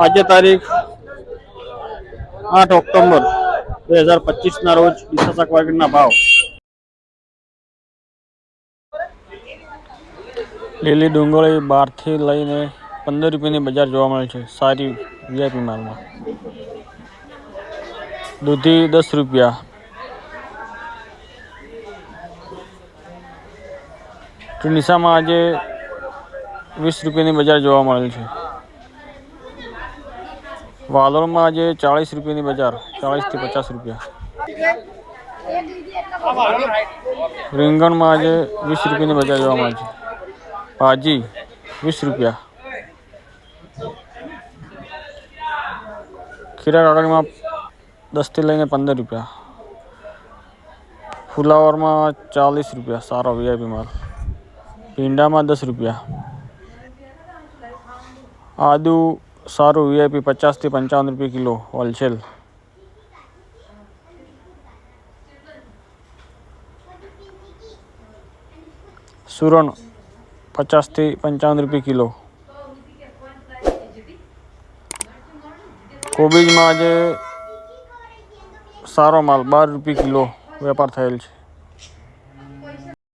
આજે તારીખ 8 ઓક્ટોબર 2025 રોજ ડીસા શાક માર્કેટના ભાવ. લીલી ડુંગળી 12 થી લઈને 15 રૂપિયાની બજાર જોવા મળે છે. સારી વીઆઈપી માલમાં દૂધી 10 રૂપિયા, ડીસામાં આજે 20 રૂપિયાની બજાર જોવા મળે છે. વાલોરમાં આજે 40 રૂપિયાની બજાર, 40 થી 50 રૂપિયા. રીંગણમાં આજે 20 રૂપિયાની બજાર જોવા મળે છે. ભાજી 20 રૂપિયા. ખીરા કાકડીમાં 10 થી લઈને 15 રૂપિયા. ફુલાવરમાં 40 રૂપિયા, સારો વીઆઈપી માલ. ભીંડામાં 10 રૂપિયા. આદુ સારું વીઆઈપી 50 થી 55 રૂપિયા કિલો હોલસેલ. સુરણ 50 થી 55 રૂપિયા કિલો. કોબીજમાં આજે સારો માલ 12 રૂપિયા કિલો વેપાર થયેલ છે.